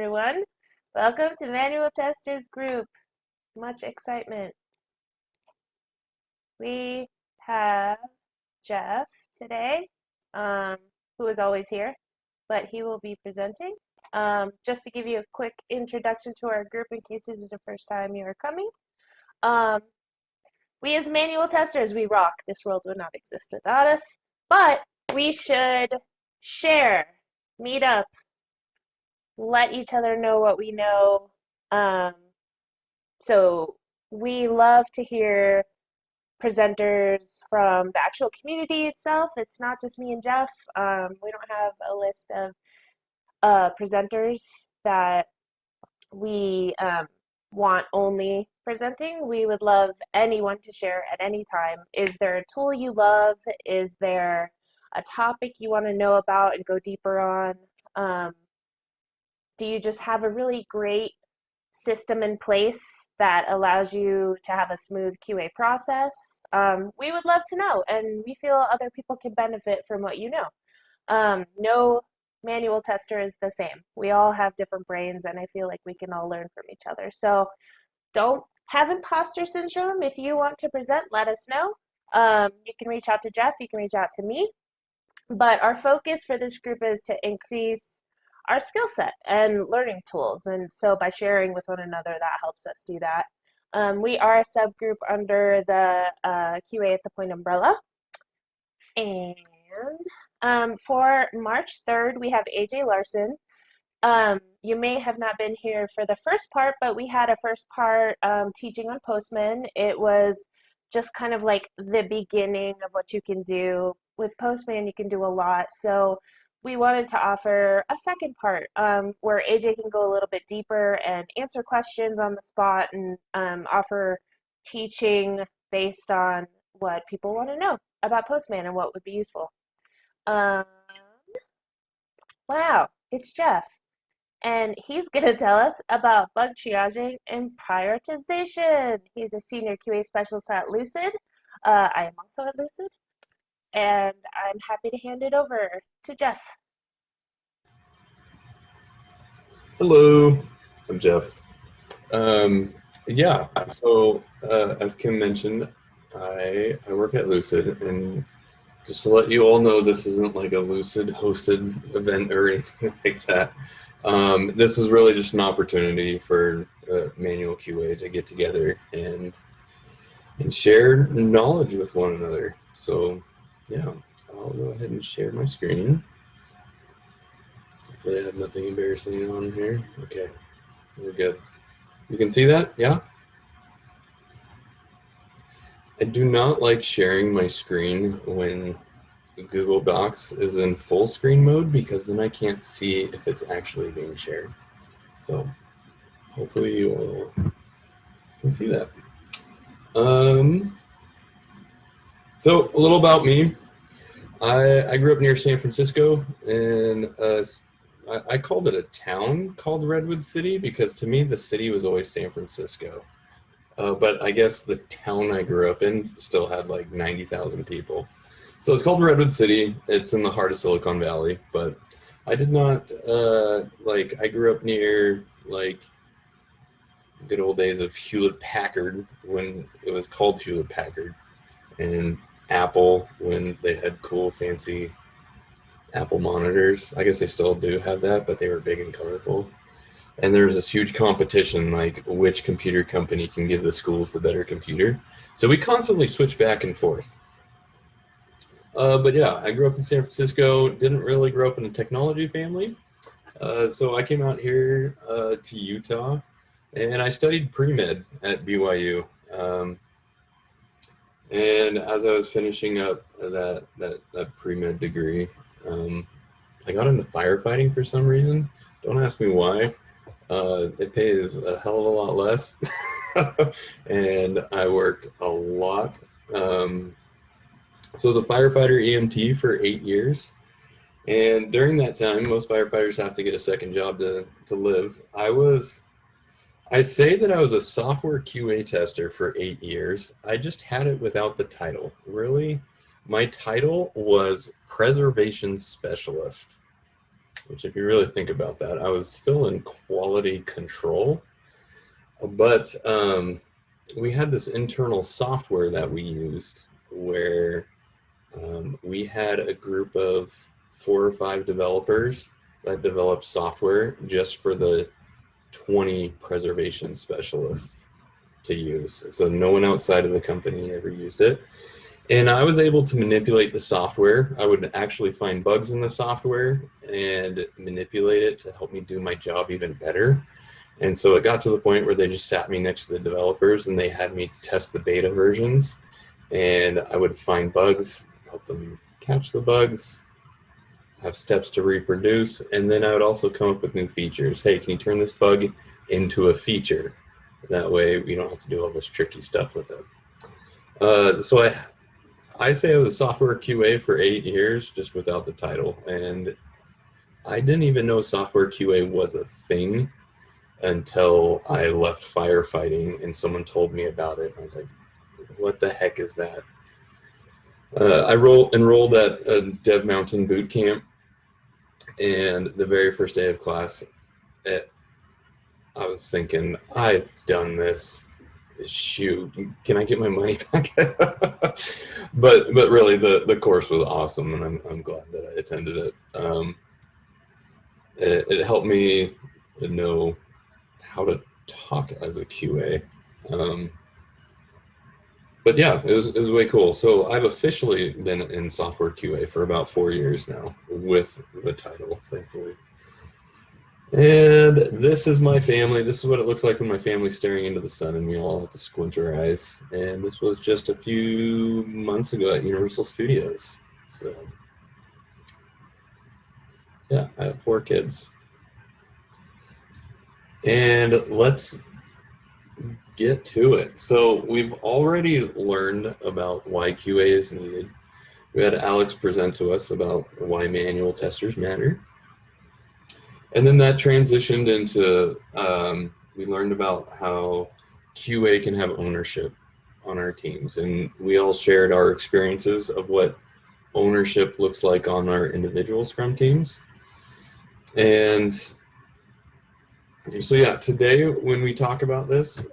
everyone. Welcome to Manual Testers Group. Much excitement. We have Jeff today, who is always here, but he will be presenting. Just to give you a quick introduction to our group in case this is the first time you are coming. We as manual testers, we rock. This world would not exist without us, but we should share, meet up, let each other know what we know. So we love to hear presenters from the actual community itself. It's not just me and Jeff. We don't have a list of presenters that we want only presenting. We would love anyone to share at any time. Is there a tool you love? Is there a topic you want to know about and go deeper on? Do you just have a really great system in place that allows you to have a smooth QA process? We would love to know, and we feel other people can benefit from what you know. No manual tester is the same. We all have different brains, and I feel like we can all learn from each other. So don't have imposter syndrome. If you want to present, let us know. You can reach out to Jeff, you can reach out to me. But our focus for this group is to increase our skill set and learning tools. And so by sharing with one another, that helps us do that. We are a subgroup under the QA at the Point umbrella. And for March 3rd, we have AJ Larson. You may have not been here for the first part, but we had a first part teaching on Postman. It was just kind of like the beginning of what you can do. With Postman, you can do a lot. So we wanted to offer a second part where AJ can go a little bit deeper and answer questions on the spot and offer teaching based on what people want to know about Postman and what would be useful. Wow, it's Jeff. And he's going to tell us about bug triaging and prioritization. He's a senior QA specialist at Lucid. I am also at Lucid. And I'm happy to hand it over to Jeff. Hello, I'm Jeff. Yeah, so as Kim mentioned, I work at Lucid, and just to let you all know, this isn't like a Lucid hosted event or anything like that. This is really just an opportunity for manual QA to get together and share knowledge with one another. So yeah, I'll go ahead and share my screen. Hopefully I have nothing embarrassing on here. Okay, we're good. You can see that, yeah? I do not like sharing my screen when Google Docs is in full screen mode because then I can't see if it's actually being shared. So hopefully you all can see that. So a little about me. I grew up near San Francisco, and I called it a town called Redwood City because to me the city was always San Francisco. But I guess the town I grew up in still had like 90,000 people. So it's called Redwood City. It's in the heart of Silicon Valley, but I did not, I grew up near like good old days of Hewlett-Packard when it was called Hewlett-Packard, and Apple when they had cool, fancy Apple monitors. I guess they still do have that, but they were big and colorful. And there was this huge competition, like which computer company can give the schools the better computer. So we constantly switched back and forth. But yeah, I grew up in San Francisco, didn't really grow up in a technology family. So I came out here to Utah, and I studied pre-med at BYU. And as I was finishing up that pre-med degree, I got into firefighting for some reason. Don't ask me why. It pays a hell of a lot less, and I worked a lot. So as a firefighter EMT for 8 years, and during that time, most firefighters have to get a second job to live. I say that I was a software QA tester for 8 years. I just had it without the title. Really, my title was preservation specialist. which if you really think about that, I was still in quality control, but we had this internal software that we used where we had a group of 4 or 5 developers that developed software just for the 20 preservation specialists to use. So no one outside of the company ever used it. And I was able to manipulate the software. I would actually find bugs in the software and manipulate it to help me do my job even better. And so it got to the point where they just sat me next to the developers and they had me test the beta versions. And I would find bugs, help them catch the bugs, have steps to reproduce, and then I would also come up with new features. Hey, can you turn this bug into a feature? That way we don't have to do all this tricky stuff with it. So I say I was a software QA for 8 years, just without the title. And I didn't even know software QA was a thing until I left firefighting and someone told me about it. I was like, what the heck is that? I enrolled at a Dev Mountain boot camp, and the very first day of class, I was thinking, I've done this. Shoot, can I get my money back? but really, the course was awesome, and I'm glad that I attended it. It helped me to know how to talk as a QA. But yeah, it was way cool. So I've officially been in software QA for about 4 years now with the title, thankfully. And this is my family. This is what it looks like when my family's staring into the sun and we all have to squint our eyes. And this was just a few months ago at Universal Studios. So yeah, I have 4 kids. And let's get to it. So we've already learned about why QA is needed. We had Alex present to us about why manual testers matter. And then that transitioned into, we learned about how QA can have ownership on our teams. And we all shared our experiences of what ownership looks like on our individual Scrum teams. And so yeah, today when we talk about this,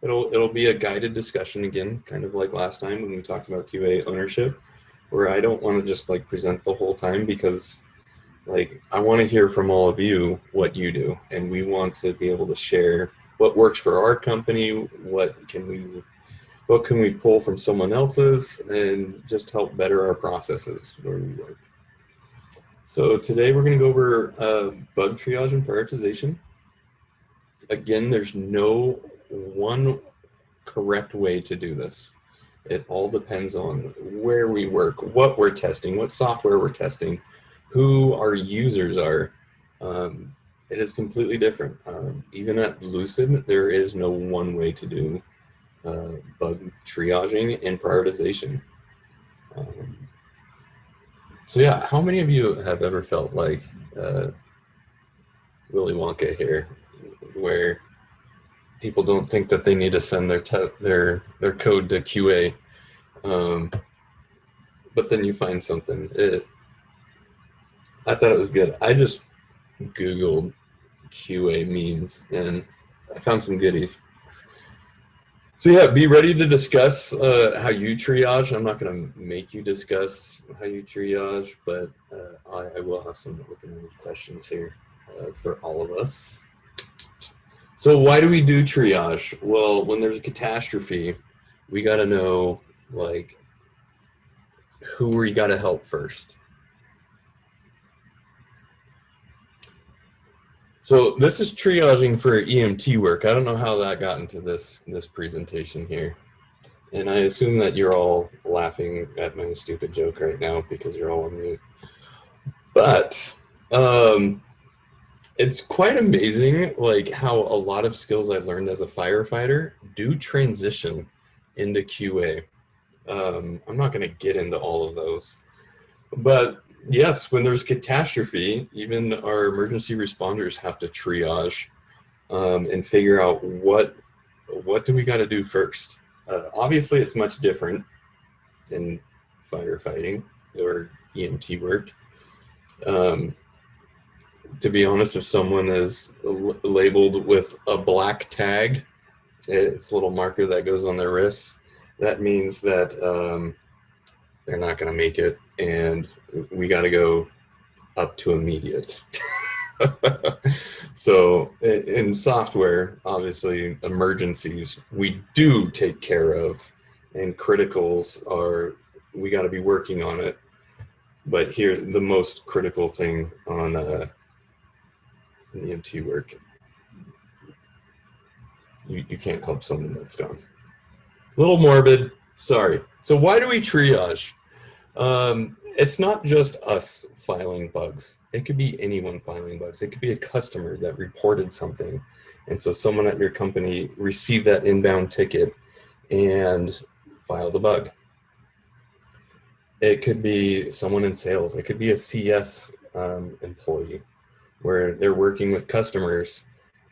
it'll be a guided discussion again, kind of like last time when we talked about QA ownership, where I don't want to just like present the whole time, because like I want to hear from all of you what you do, and we want to be able to share what works for our company, what can we pull from someone else's, and just help better our processes where we work. So today we're going to go over bug triage and prioritization. Again, there's no one correct way to do this. It all depends on where we work, what we're testing, what software we're testing, who our users are. It is completely different. Even at Lucid, there is no one way to do bug triaging and prioritization. So yeah, how many of you have ever felt like Willy Wonka here, where people don't think that they need to send their code to QA, but then you find something. I thought it was good. I just Googled QA memes and I found some goodies. So yeah, be ready to discuss how you triage. I'm not going to make you discuss how you triage, but I will have some open-ended questions here for all of us. So why do we do triage? Well, when there's a catastrophe, we got to know like who we got to help first. So this is triaging for EMT work. I don't know how that got into this presentation here. And I assume that you're all laughing at my stupid joke right now because you're all on mute. But it's quite amazing like how a lot of skills I learned as a firefighter do transition into QA. I'm not going to get into all of those. But yes, when there's catastrophe, even our emergency responders have to triage and figure out what do we got to do first. Obviously, it's much different in firefighting or EMT work. Um, to be honest, if someone is labeled with a black tag, it's a little marker that goes on their wrists, that means that they're not going to make it, and we got to go up to immediate. So in software, obviously, emergencies we do take care of, and criticals are, we got to be working on it. But here, the most critical thing on in EMT work, you can't help someone that's gone. A little morbid, sorry. So why do we triage? It's not just us filing bugs. It could be anyone filing bugs. It could be a customer that reported something. And so someone at your company received that inbound ticket and filed a bug. It could be someone in sales. It could be a CS employee where they're working with customers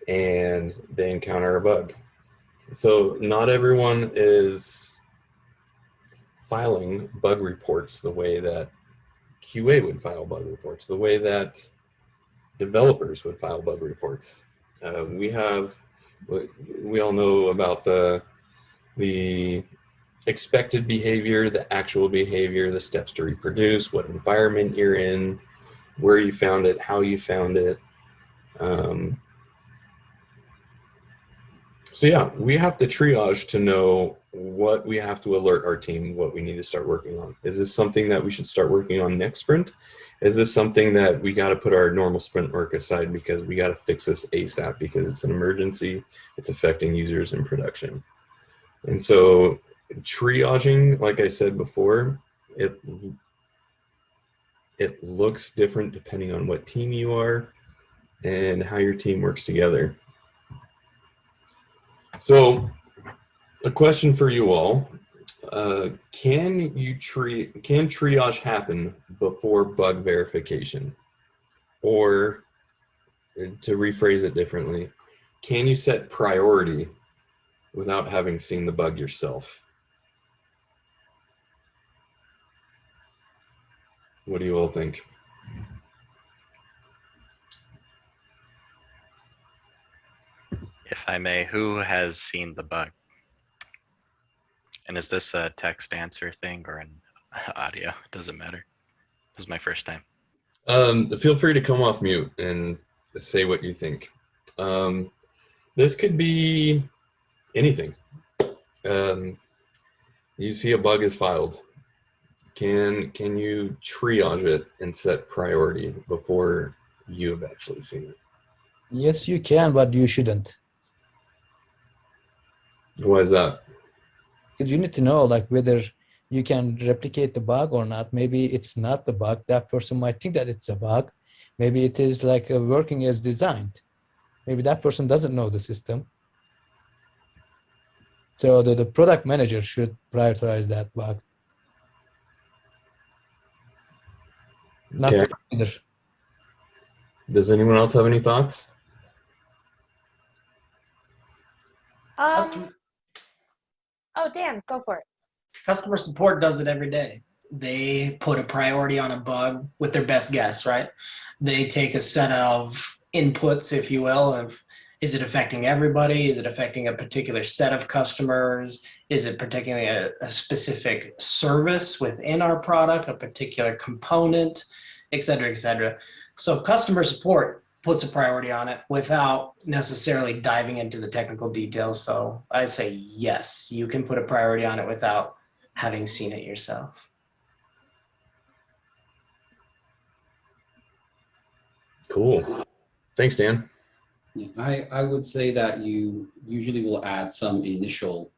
and they encounter a bug. So not everyone is filing bug reports the way that QA would file bug reports, the way that developers would file bug reports. We all know about the expected behavior, the actual behavior, the steps to reproduce, what environment you're in, where you found it, how you found it. So yeah, we have to triage to know what we have to alert our team, what we need to start working on. Is this something that we should start working on next sprint? Is this something that we got to put our normal sprint work aside because we got to fix this ASAP because it's an emergency, it's affecting users in production? And so triaging, like I said before, it looks different depending on what team you are and how your team works together. So a question for you all, can triage happen before bug verification? Or to rephrase it differently, can you set priority without having seen the bug yourself? What do you all think? If I may, who has seen the bug? And is this a text answer thing or an audio? Doesn't matter. This is my first time. Feel free to come off mute and say what you think. This could be anything. You see a bug is filed. Can you triage it and set priority before you have actually seen it? Yes, you can, but you shouldn't. Why is that? Because you need to know like whether you can replicate the bug or not. Maybe it's not the bug. That person might think that it's a bug. Maybe it is like working as designed. Maybe that person doesn't know the system. So the product manager should prioritize that bug. Not Okay. the leader. Does anyone else have any thoughts? Oh, Dan, go for it. Customer support does it every day. They put a priority on a bug with their best guess, right? They take a set of inputs, if you will, of is it affecting everybody? Is it affecting a particular set of customers? Is it particularly a specific service within our product, a particular component, et cetera, et cetera. So customer support puts a priority on it without necessarily diving into the technical details. So I say yes, you can put a priority on it without having seen it yourself. Cool. Thanks, Dan. I would say that you usually will add some initial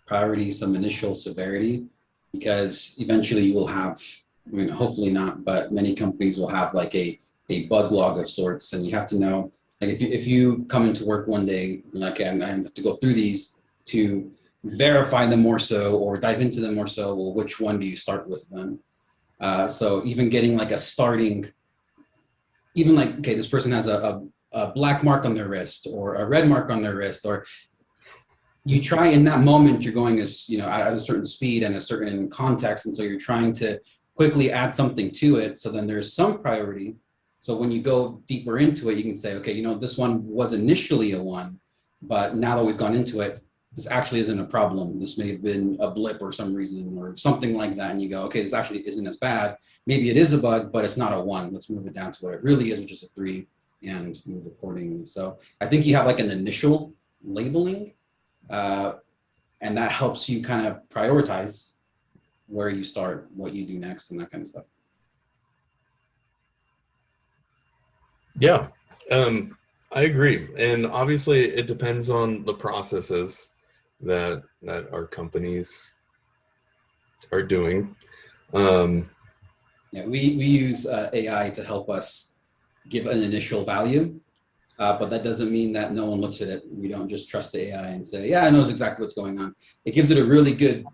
priority, some initial severity, because eventually you will have, I mean, hopefully not, but many companies will have like a bug log of sorts, and you have to know, like if you come into work one day, like I have to go through these to verify them more so, or dive into them more so, well, which one do you start with then? So even getting like a starting, even like, okay, this person has a black mark on their wrist or a red mark on their wrist, or you try in that moment, you're going as, you know, at a certain speed and a certain context. And so you're trying to quickly add something to it. So then there's some priority. So when you go deeper into it, you can say, okay, you know, this one was initially a 1, but now that we've gone into it, this actually isn't a problem. This may have been a blip or some reason or something like that. And you go, okay, this actually isn't as bad. Maybe it is a bug, but it's not a 1. Let's move it down to what it really is, which is a 3, and move accordingly. So I think you have like an initial labeling, and that helps you kind of prioritize where you start, what you do next, and that kind of stuff. Yeah, I agree. And obviously it depends on the processes that our companies are doing. Yeah, we use AI to help us give an initial value, but that doesn't mean that no one looks at it. We don't just trust the AI and say, yeah, it knows exactly what's going on. It gives it a really good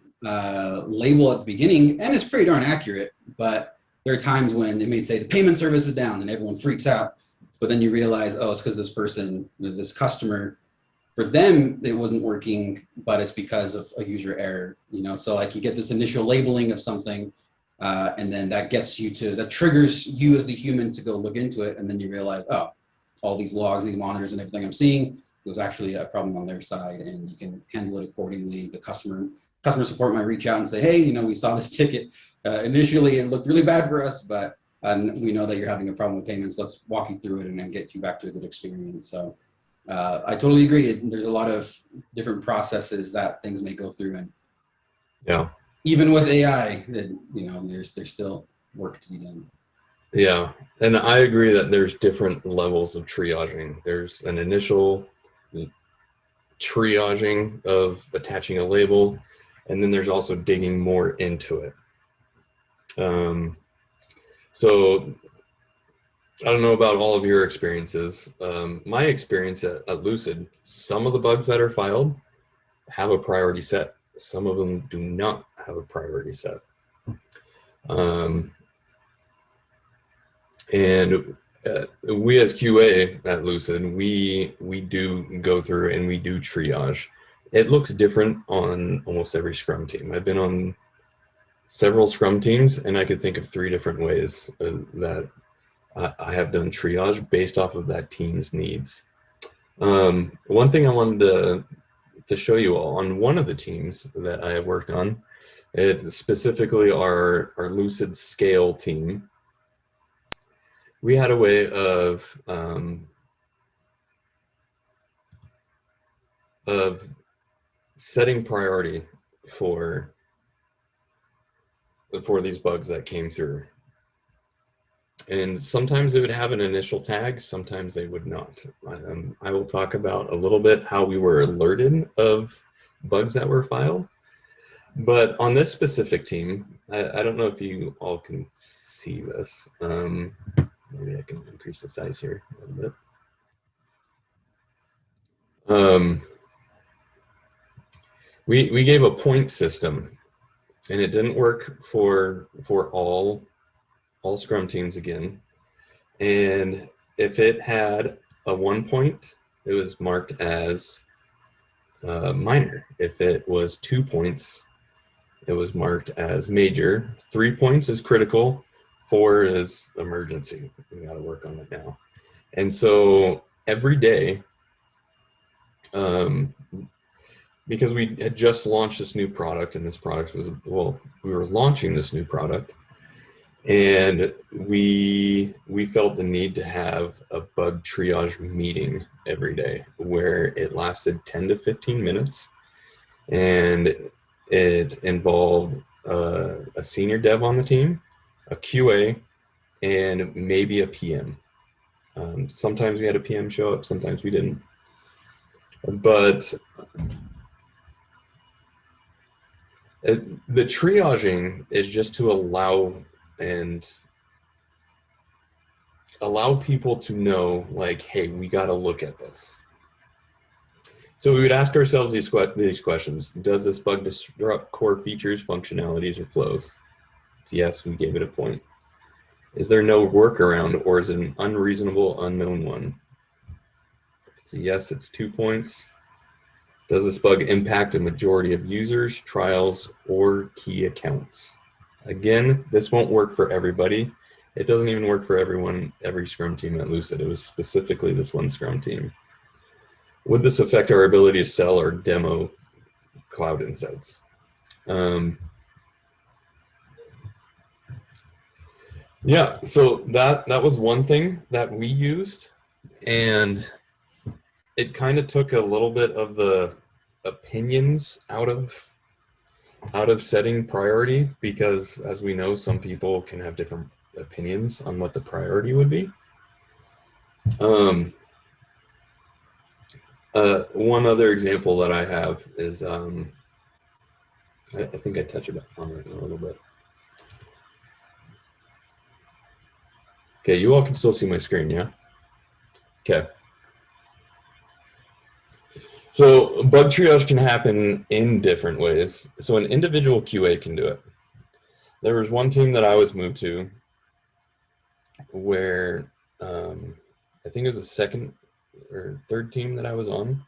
label at the beginning, and it's pretty darn accurate, but there are times when it may say the payment service is down and everyone freaks out, but then you realize, oh, it's because this person, this customer, for them, it wasn't working, but it's because of a user error, you know? So like you get this initial labeling of something, and then that triggers you as the human to go look into it. And then you realize, oh, all these logs, these monitors and everything I'm seeing, it was actually a problem on their side, and you can handle it accordingly. The customer support might reach out and say, hey, you know, we saw this ticket. Initially, it looked really bad for us, but we know that you're having a problem with payments. Let's walk you through it and then get you back to a good experience. So I totally agree. There's a lot of different processes that things may go through, and Yeah. even with AI, you know, there's still work to be done. Yeah, and I agree that there's different levels of triaging. There's an initial triaging of attaching a label, and then there's also digging more into it. So I don't know about all of your experiences. My experience at Lucid, some of the bugs that are filed have a priority set. Some of them do not have a priority set. And we as QA at Lucid, we do go through and we do triage. It looks different on almost every Scrum team. I've been on several Scrum teams, and I could think of 3 different ways that I have done triage based off of that team's needs. One thing I wanted to show you all, on one of the teams that I have worked on, it's specifically our Lucid Scale team. We had a way of setting priority for these bugs that came through. And sometimes they would have an initial tag, sometimes they would not. I will talk about a little bit how we were alerted of bugs that were filed. But on this specific team, I don't know if you all can see this. Maybe I can increase the size here a little bit. We gave a point system, and it didn't work for all Scrum teams again. And if it had a 1 point, it was marked as minor. If it was 2 points, it was marked as major. 3 points is critical. 4 is emergency. We got to work on it now. And so every day, because we had just launched this new product, and this product was, well, we were launching this new product, and we felt the need to have a bug triage meeting every day where it lasted 10 to 15 minutes, and it involved a senior dev on the team, a QA, and maybe a PM. Sometimes we had a PM show up, sometimes we didn't. But the triaging is just to allow people to know, like, hey, we got to look at this. So we would ask ourselves these questions. Does this bug disrupt core features, functionalities, or flows? If yes, we gave it a point. Is there no workaround, or is it an unreasonable unknown one? If it's a yes, it's 2 points. Does this bug impact a majority of users, trials, or key accounts? Again, this won't work for everybody. It doesn't even work for everyone, every Scrum team at Lucid. It was specifically this one Scrum team. Would this affect our ability to sell or demo Cloud Insights? Yeah, so that was one thing that we used, and it kind of took a little bit of the opinions out of setting priority, because as we know, some people can have different opinions on what the priority would be. One other example that I have is, I think I touched on it a little bit. Okay, you all can still see my screen, yeah? Okay. So bug triage can happen in different ways. So an individual QA can do it. There was one team that I was moved to where I think it was the second or third team that I was on.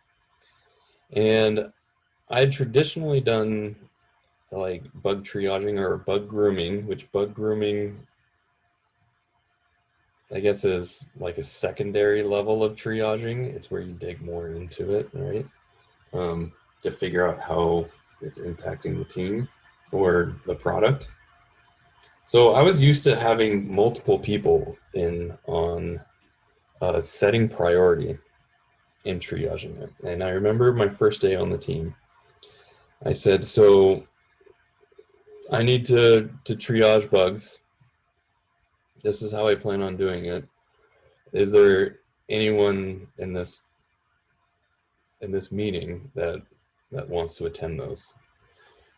And I had traditionally done like bug triaging or bug grooming, which bug grooming, I guess, is like a secondary level of triaging. It's where you dig more into it, right? To figure out how it's impacting the team or the product. So I was used to having multiple people in on setting priority and triaging it. And I remember my first day on the team, I said, so I need to triage bugs. This is how I plan on doing it. Is there anyone in this meeting that wants to attend those?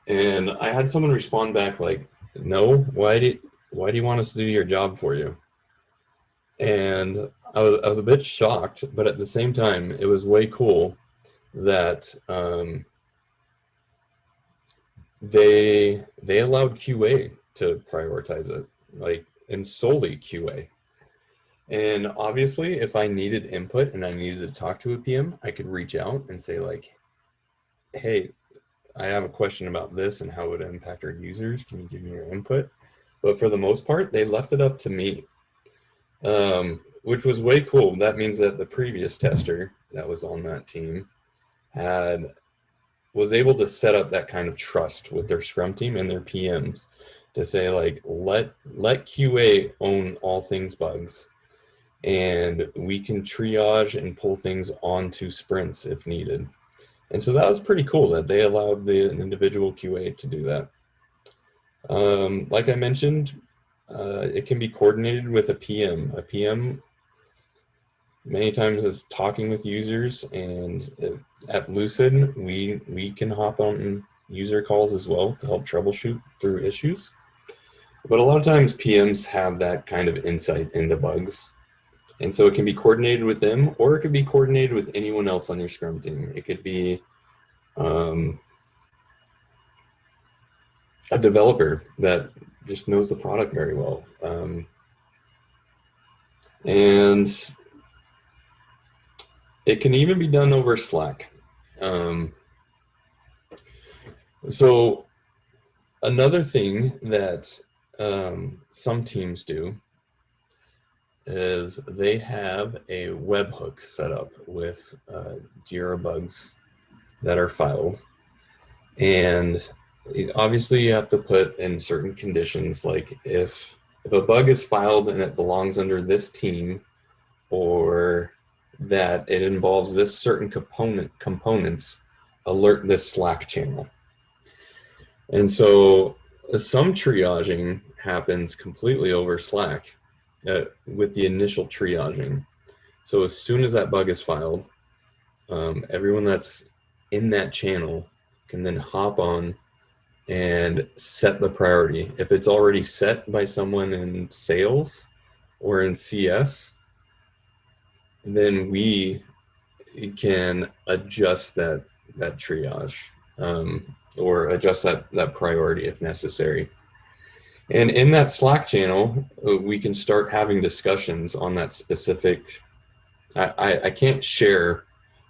And I had someone respond back like, no, why do you want us to do your job for you? And I was a bit shocked, but at the same time, it was way cool that they allowed QA to prioritize it, like, and solely QA. And obviously, if I needed input and I needed to talk to a PM, I could reach out and say like, hey, I have a question about this and how it would impact our users. Can you give me your input? But for the most part, they left it up to me, which was way cool. That means that the previous tester that was on that team was able to set up that kind of trust with their Scrum team and their PMs to say like, let QA own all things bugs, and we can triage and pull things onto sprints if needed. And so that was pretty cool that they allowed the individual QA to do that. Like I mentioned, it can be coordinated with a PM. A PM many times is talking with users, and at Lucid, we can hop on user calls as well to help troubleshoot through issues. But a lot of times PMs have that kind of insight into bugs. And so it can be coordinated with them, or it could be coordinated with anyone else on your Scrum team. It could be a developer that just knows the product very well. And it can even be done over Slack. So another thing that some teams do is they have a webhook set up with Jira bugs that are filed. And obviously you have to put in certain conditions, like if a bug is filed and it belongs under this team, or that it involves this certain components, alert this Slack channel. And so some triaging happens completely over Slack with the initial triaging. So as soon as that bug is filed, everyone that's in that channel can then hop on and set the priority. If it's already set by someone in sales or in CS, then we can adjust that triage or adjust that priority if necessary. And in that Slack channel, we can start having discussions on that specific. I can't share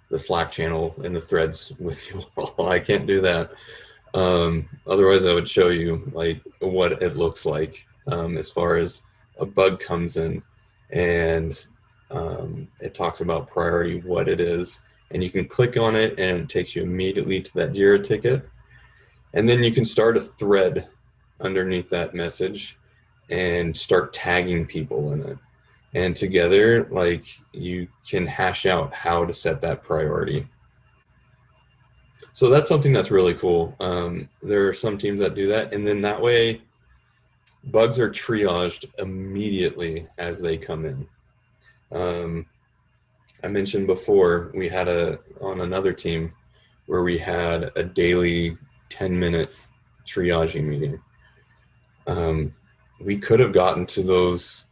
the Slack channel and the threads with you all. I can't do that. Otherwise, I would show you like what it looks like as far as a bug comes in, and it talks about priority, what it is, and you can click on it, and it takes you immediately to that Jira ticket, and then you can start a thread underneath that message and start tagging people in it. And together, like, you can hash out how to set that priority. So that's something that's really cool. There are some teams that do that, and then that way bugs are triaged immediately as they come in. I mentioned before we had on another team where we had a daily 10-minute triaging meeting. We could have gotten to those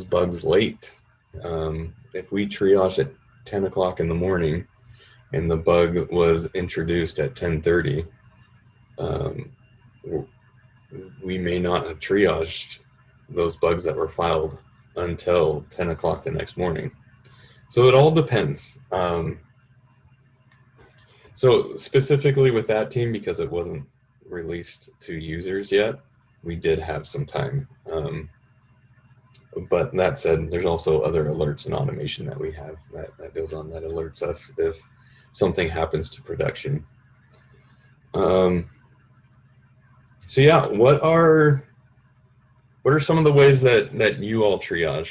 bugs late. If we triaged at 10 o'clock in the morning and the bug was introduced at 10:30, we may not have triaged those bugs that were filed until 10 o'clock the next morning. So it all depends. So specifically with that team, because it wasn't released to users yet, we did have some time. But that said, there's also other alerts and automation that we have that goes on that alerts us if something happens to production. So yeah, what are some of the ways that you all triage?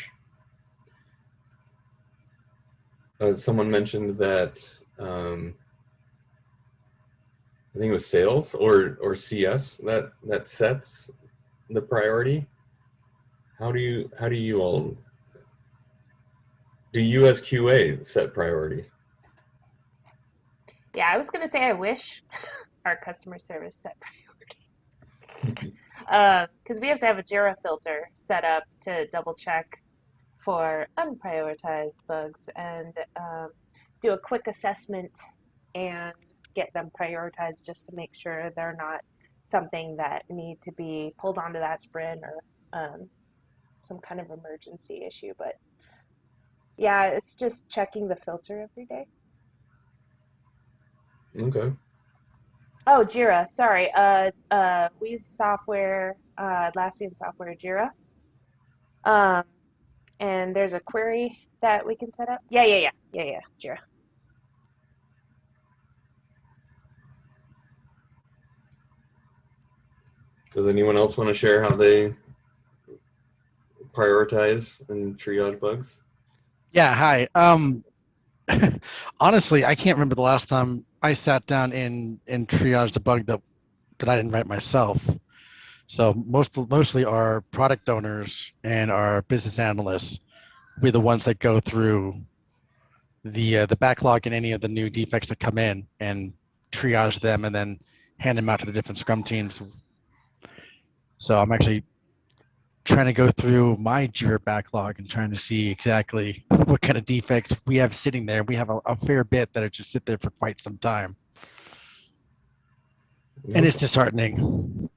Someone mentioned that I think it was sales or CS that sets the priority. How do you all do? You as QA set priority? Yeah, I was gonna say I wish our customer service set priority. Because we have to have a Jira filter set up to double check for unprioritized bugs and do a quick assessment and get them prioritized just to make sure they're not something that need to be pulled onto that sprint or some kind of emergency issue. But yeah, it's just checking the filter every day. Okay. Oh, Jira, sorry. We use software, Atlassian software, Jira. And there's a query that we can set up. Yeah, Jira. Does anyone else want to share how they prioritize and triage bugs? Yeah, hi. Honestly, I can't remember the last time I sat down and triaged a bug that I didn't write myself. So mostly our product owners and our business analysts will be the ones that go through the backlog and any of the new defects that come in and triage them and then hand them out to the different Scrum teams. So I'm actually trying to go through my Jira backlog and trying to see exactly what kind of defects we have sitting there. We have a fair bit that are just sit there for quite some time. And it's disheartening.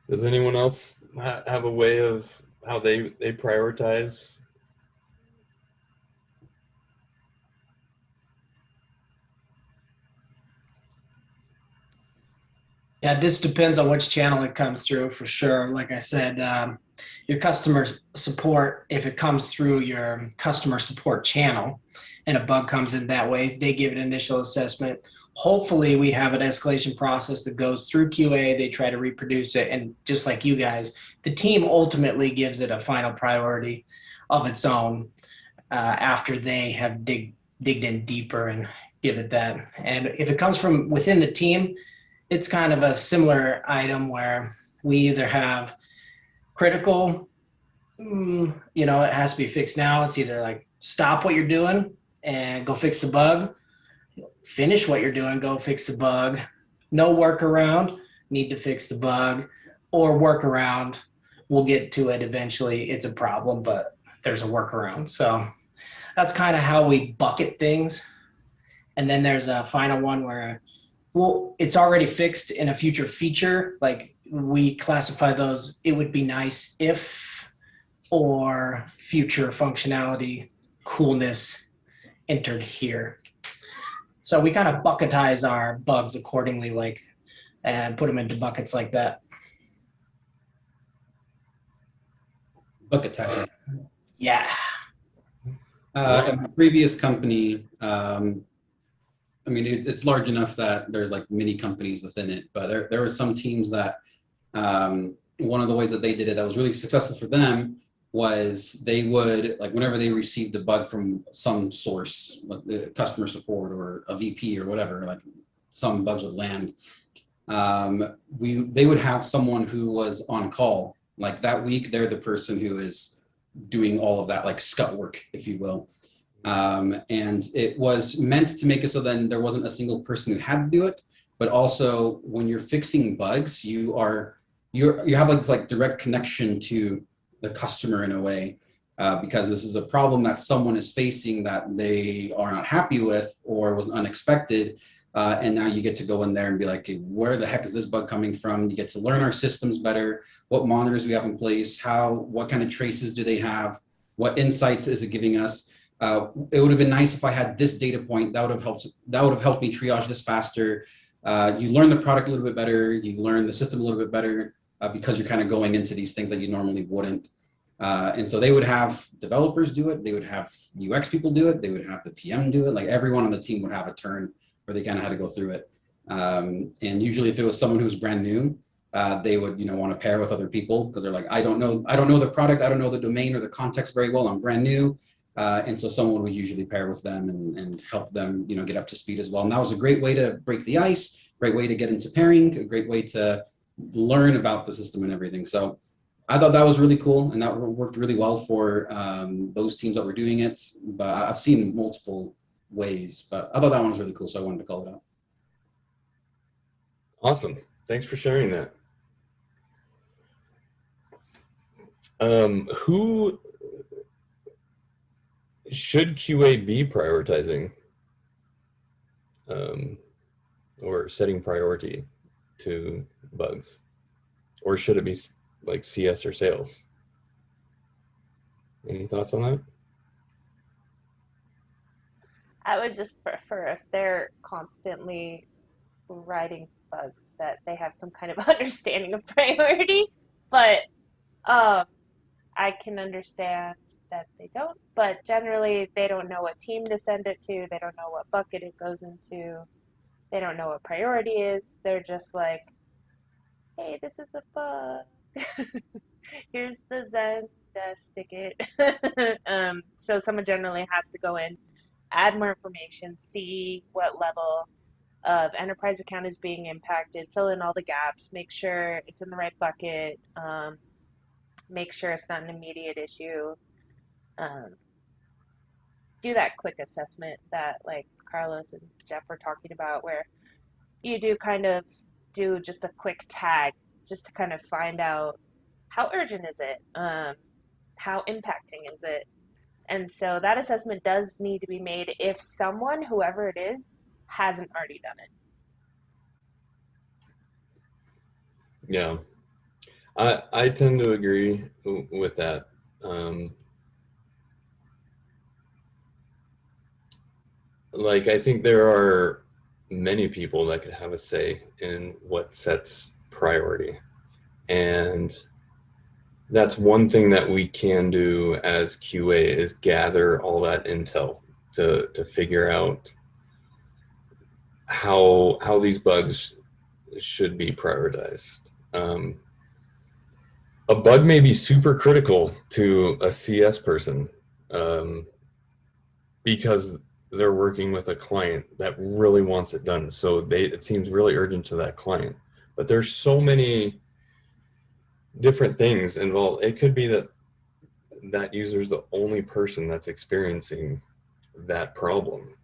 Does anyone else have a way of how they prioritize? Yeah, this depends on which channel it comes through for sure. Like I said, your customer support, if it comes through your customer support channel and a bug comes in that way, they give an initial assessment. Hopefully we have an escalation process that goes through QA. They try to reproduce it. And just like you guys, the team ultimately gives it a final priority of its own after they have digged in deeper and give it that. And if it comes from within the team, it's kind of a similar item where we either have critical, it has to be fixed now. It's either like stop what you're doing and go fix the bug, finish what you're doing, go fix the bug, no workaround, need to fix the bug, or workaround, we'll get to it eventually. It's a problem, but there's a workaround. So that's kind of how we bucket things. And then there's a final one where, well, it's already fixed in a future feature. Like we classify those, it would be nice if or future functionality, coolness entered here. So we kind of bucketize our bugs accordingly, like, and put them into buckets like that. Bucketizing. Yeah. In the previous company, I mean, it's large enough that there's like many companies within it, but there were some teams that one of the ways that they did it that was really successful for them was they would, like, whenever they received a bug from some source, like the customer support or a VP or whatever, like some bugs would land, they would have someone who was on call. Like that week, they're the person who is doing all of that, like scut work, if you will. And it was meant to make it so then there wasn't a single person who had to do it, but also when you're fixing bugs, you have like this like direct connection to the customer in a way, because this is a problem that someone is facing that they are not happy with or was unexpected. And now you get to go in there and be like, where the heck is this bug coming from? You get to learn our systems better, what monitors we have in place, what kind of traces do they have, what insights is it giving us? It would have been nice if I had this data point. That would have helped me triage this faster. You learn the product a little bit better. You learn the system a little bit better because you're kind of going into these things that you normally wouldn't. And so they would have developers do it. They would have UX people do it. They would have the PM do it. Like everyone on the team would have a turn where they kind of had to go through it. And usually if it was someone who's brand new, they would, want to pair with other people because they're like, I don't know the product. I don't know the domain or the context very well. I'm brand new. And so someone would usually pair with them and help them, get up to speed as well. And that was a great way to break the ice, great way to get into pairing, a great way to learn about the system and everything. So I thought that was really cool, and that worked really well for those teams that were doing it. But I've seen multiple ways, but I thought that one was really cool, so I wanted to call it out. Awesome. Thanks for sharing that. Who should QA be prioritizing or setting priority to bugs? Or should it be like CS or sales? Any thoughts on that? I would just prefer if they're constantly writing bugs that they have some kind of understanding of priority, but I can understand that they don't, but generally they don't know what team to send it to, they don't know what bucket it goes into, they don't know what priority is, they're just like, hey, this is a bug. Here's the Zendesk ticket. So someone generally has to go in, add more information, see what level of enterprise account is being impacted, fill in all the gaps, make sure it's in the right bucket, make sure it's not an immediate issue. Do that quick assessment that like Carlos and Jeff were talking about, where you do kind of do just a quick tag just to kind of find out how urgent is it, how impacting is it. And so that assessment does need to be made if someone, whoever it is, hasn't already done it. Yeah, I tend to agree with that. Like, I think there are many people that could have a say in what sets priority. And that's one thing that we can do as QA is gather all that intel to figure out how these bugs should be prioritized. A bug may be super critical to a CS person because they're working with a client that really wants it done. So it seems really urgent to that client. But there's so many different things involved. It could be that user is the only person that's experiencing that problem.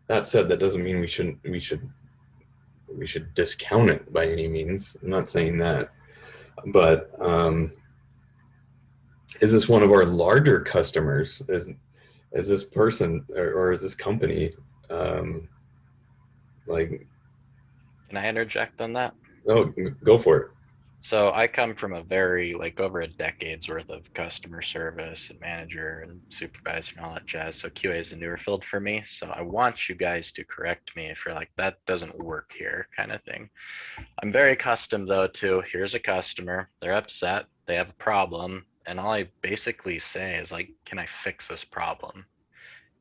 That said, that doesn't mean we should discount it by any means. I'm not saying that. But is this one of our larger customers? Is this person or is this company like? Can I interject on that? Oh, go for it. So I come from a very, like, over a decade's worth of customer service and manager and supervisor and all that jazz. So QA is a newer field for me. So I want you guys to correct me if you're like, that doesn't work here, kind of thing. I'm very accustomed though to, here's a customer, they're upset, they have a problem, and all I basically say is like, can I fix this problem?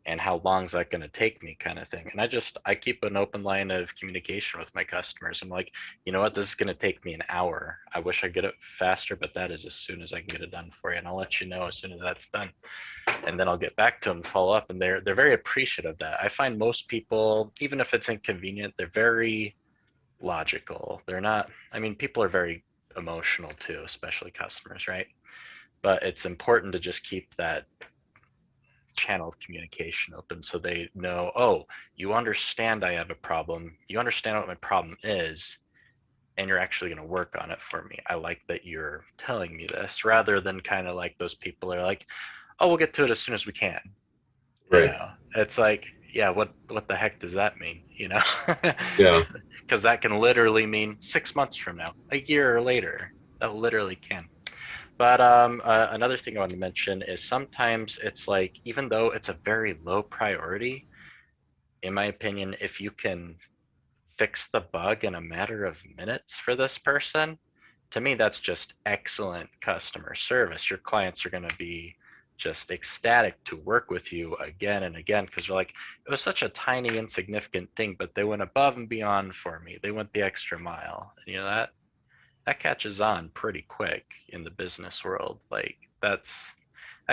And how long is that going to take me, kind of thing. And I keep an open line of communication with my customers. I'm like, you know what, this is going to take me an hour. I wish I get it faster, but that is as soon as I can get it done for you, and I'll let you know as soon as that's done. And then I'll get back to them, follow up, and they're very appreciative of that. I find most people, even if it's inconvenient, they're very logical. They're not, I mean, people are very emotional too, especially customers, right? But it's important to just keep that channel of communication open so they know, oh, you understand I have a problem, you understand what my problem is, and you're actually going to work on it for me. I like that you're telling me this, rather than kind of like those people are like, oh, we'll get to it as soon as we can. You Right. know, it's like, yeah, what the heck does that mean? You know, Yeah. because that can literally mean 6 months from now, a year later. That literally can. But another thing I want to mention is sometimes it's like, even though it's a very low priority, in my opinion, if you can fix the bug in a matter of minutes for this person, to me, that's just excellent customer service. Your clients are going to be just ecstatic to work with you again and again, because they're like, it was such a tiny, insignificant thing, but they went above and beyond for me. They went the extra mile. And, you know, that catches on pretty quick in the business world. Like, that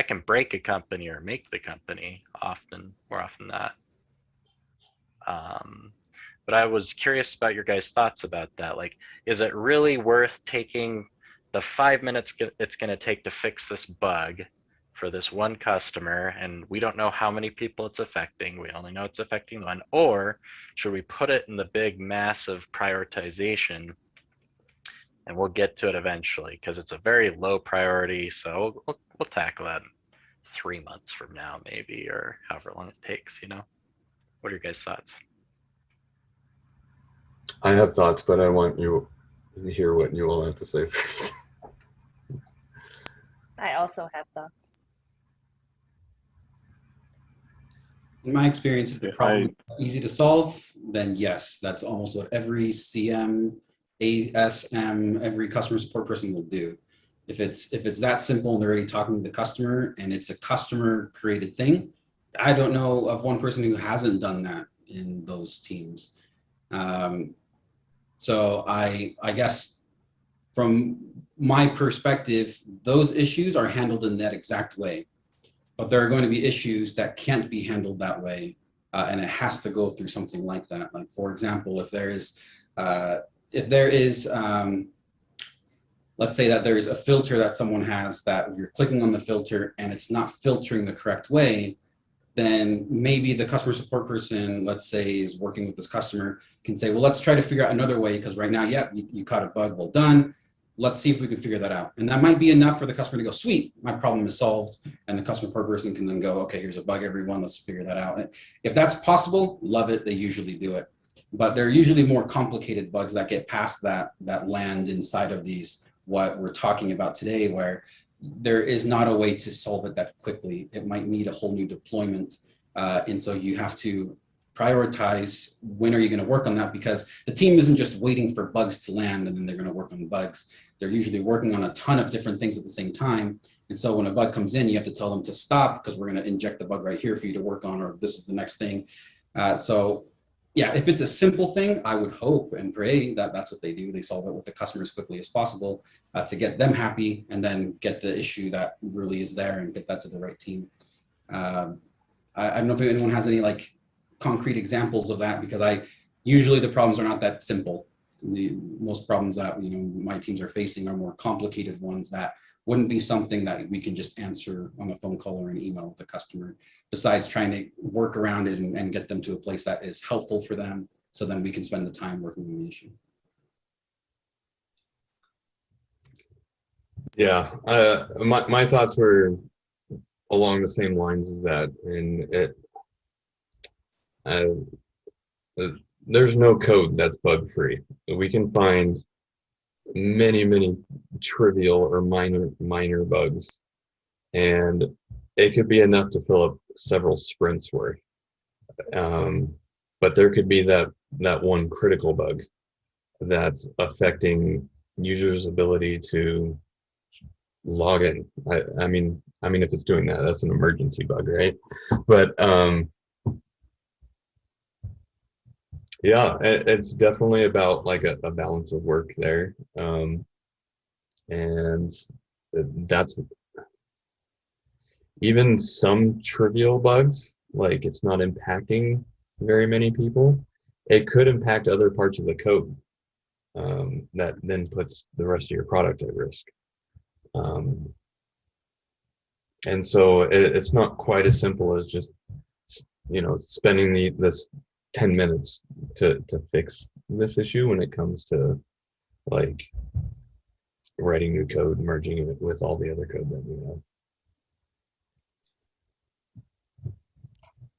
can break a company or make the company more often than not. Um, but I was curious about your guys' thoughts about that. Like, is it really worth taking the 5 minutes it's going to take to fix this bug for this one customer, and we don't know how many people it's affecting, we only know it's affecting one, or should we put it in the big massive prioritization, and we'll get to it eventually because it's a very low priority, so we'll tackle that in 3 months from now maybe, or however long it takes, you know? What are your guys' thoughts? I have thoughts, but I want you to hear what you all have to say first. I also have thoughts. In my experience, if the problem is easy to solve, then yes, that's almost what every CM, ASM, every customer support person will do. If it's that simple and they're already talking to the customer and it's a customer created thing, I don't know of one person who hasn't done that in those teams. So I guess from my perspective, those issues are handled in that exact way. But there are going to be issues that can't be handled that way, and it has to go through something like that. Like, for example, if there is, let's say that there is a filter that someone has that you're clicking on the filter and it's not filtering the correct way, then maybe the customer support person, let's say, is working with this customer, can say, well, let's try to figure out another way, because right now, yep, you caught a bug, well done. Let's see if we can figure that out. And that might be enough for the customer to go, sweet, my problem is solved. And the customer support person can then go, okay, here's a bug, everyone, let's figure that out. And if that's possible, love it, they usually do it. But there are usually more complicated bugs that get past that land inside of these, what we're talking about today, where there is not a way to solve it that quickly. It might need a whole new deployment. And so you have to prioritize when are you going to work on that, because the team isn't just waiting for bugs to land and then they're going to work on bugs. They're usually working on a ton of different things at the same time. And so when a bug comes in, you have to tell them to stop because we're going to inject the bug right here for you to work on, or this is the next thing. So yeah, if it's a simple thing, I would hope and pray that that's what they do. They solve it with the customer as quickly as possible to get them happy, and then get the issue that really is there and get that to the right team. I don't know if anyone has any like concrete examples of that, because usually the problems are not that simple. Most problems that my teams are facing are more complicated ones that wouldn't be something that we can just answer on a phone call or an email with the customer, besides trying to work around it and get them to a place that is helpful for them, so then we can spend the time working on the issue. Yeah, my thoughts were along the same lines as that, and there's no code that's bug free. We can find many trivial or minor bugs, and it could be enough to fill up several sprints worth. But there could be that one critical bug that's affecting users' ability to log in. I mean, if it's doing that, that's an emergency bug, right? But yeah, it's definitely about like a balance of work there, and that's even some trivial bugs, like it's not impacting very many people. It could impact other parts of the code, that then puts the rest of your product at risk. And so it's not quite as simple as just, spending this 10 minutes to fix this issue when it comes to like writing new code, merging it with all the other code that we have.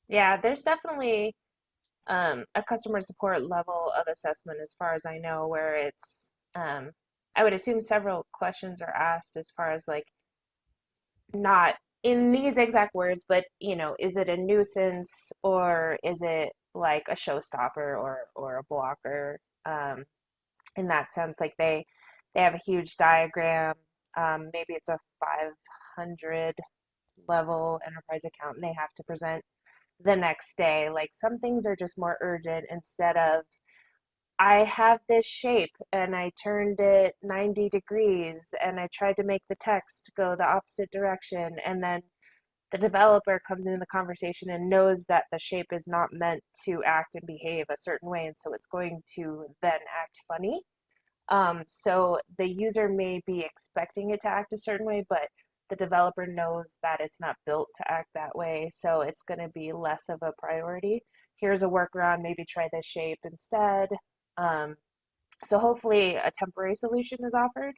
Yeah, there's definitely a customer support level of assessment, as far as I know, where it's, I would assume several questions are asked as far as like, not in these exact words, but is it a nuisance or is it like a showstopper or a blocker? In that sense, like they have a huge diagram. Maybe it's a 500 level enterprise account and they have to present the next day. Like some things are just more urgent instead of, I have this shape and I turned it 90 degrees and I tried to make the text go the opposite direction. And then the developer comes into the conversation and knows that the shape is not meant to act and behave a certain way. And so it's going to then act funny. So the user may be expecting it to act a certain way, but the developer knows that it's not built to act that way. So it's going to be less of a priority. Here's a workaround, maybe try this shape instead. Um, so hopefully a temporary solution is offered,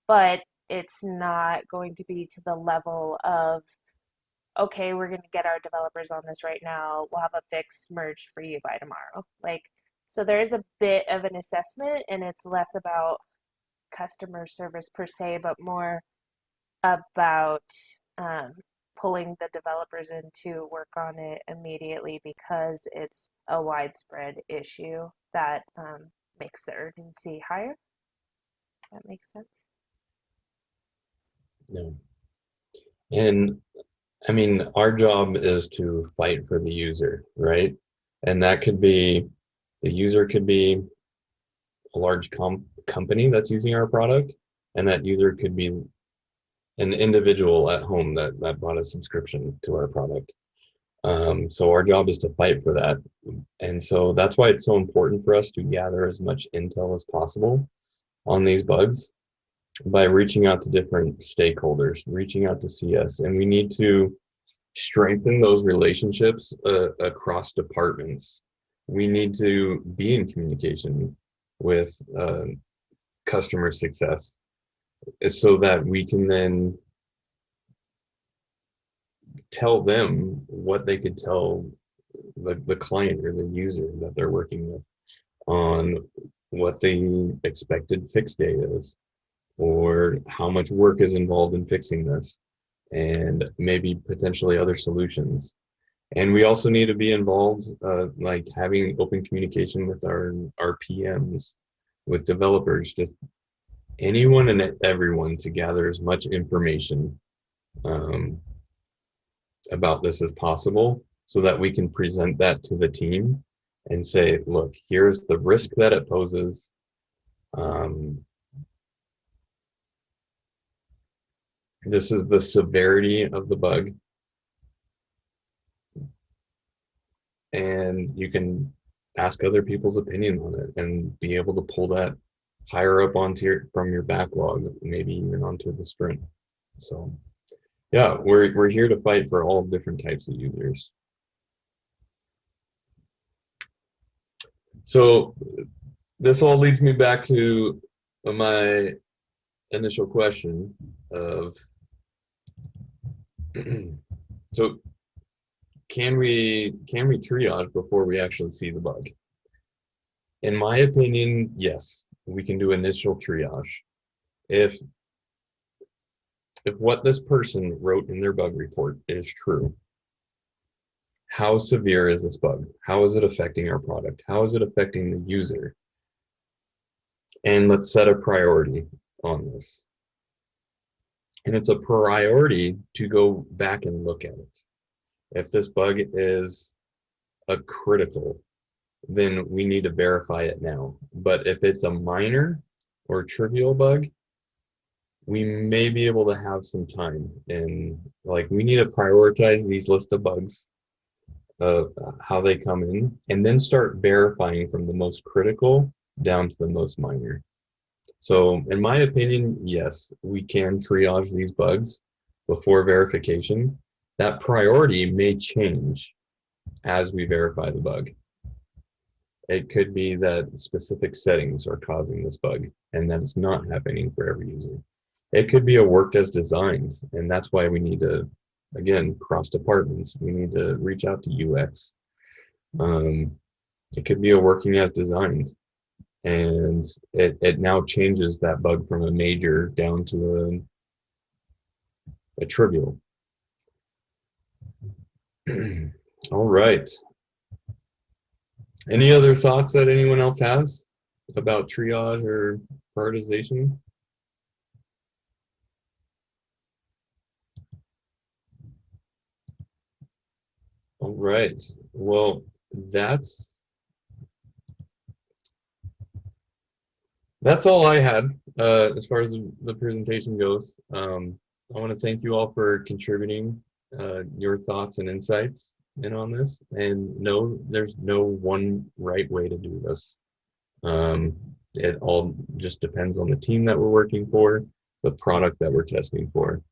but it's not going to be to the level of, okay, we're going to get our developers on this right now. We'll have a fix merged for you by tomorrow. Like, so there is a bit of an assessment, and it's less about customer service per se, but more about um, pulling the developers in to work on it immediately because it's a widespread issue that makes the urgency higher. That makes sense. No. And I mean, our job is to fight for the user, right? And that could be, the user could be a large company that's using our product, and that user could be an individual at home that bought a subscription to our product. So our job is to fight for that. And so that's why it's so important for us to gather as much intel as possible on these bugs by reaching out to different stakeholders, reaching out to CS, and we need to strengthen those relationships across departments. We need to be in communication with customer success so that we can then tell them what they could tell the client or the user that they're working with on what the expected fix date is, or how much work is involved in fixing this, and maybe potentially other solutions. And we also need to be involved, like having open communication with our PMs, with developers, just anyone and everyone to gather as much information about this as possible so that we can present that to the team and say, look, here's the risk that it poses. This is the severity of the bug. And you can ask other people's opinion on it and be able to pull that higher up from your backlog, maybe even onto the sprint. So yeah, we're here to fight for all different types of users. So this all leads me back to my initial question of, so can we triage before we actually see the bug? In my opinion, yes. we can do initial triage. If what this person wrote in their bug report is true, how severe is this bug? How is it affecting our product? How is it affecting the user? And let's set a priority on this. And it's a priority to go back and look at it. If this bug is a critical, then we need to verify it now. But if it's a minor or trivial bug, we may be able to have some time. And like, we need to prioritize these list of bugs, how they come in, and then start verifying from the most critical down to the most minor. So in my opinion, yes, we can triage these bugs before verification. That priority may change as we verify the bug. It could be that specific settings are causing this bug and that it's not happening for every user. It could be a worked as designed, and that's why we need to, again, cross departments. We need to reach out to UX. It could be a working as designed, and it now changes that bug from a major down to a trivial. All right. Any other thoughts that anyone else has about triage or prioritization? All right. Well, that's all I had as far as the presentation goes. I want to thank you all for contributing your thoughts and insights in on this. And no, there's no one right way to do this. It all just depends on the team that we're working for, the product that we're testing for.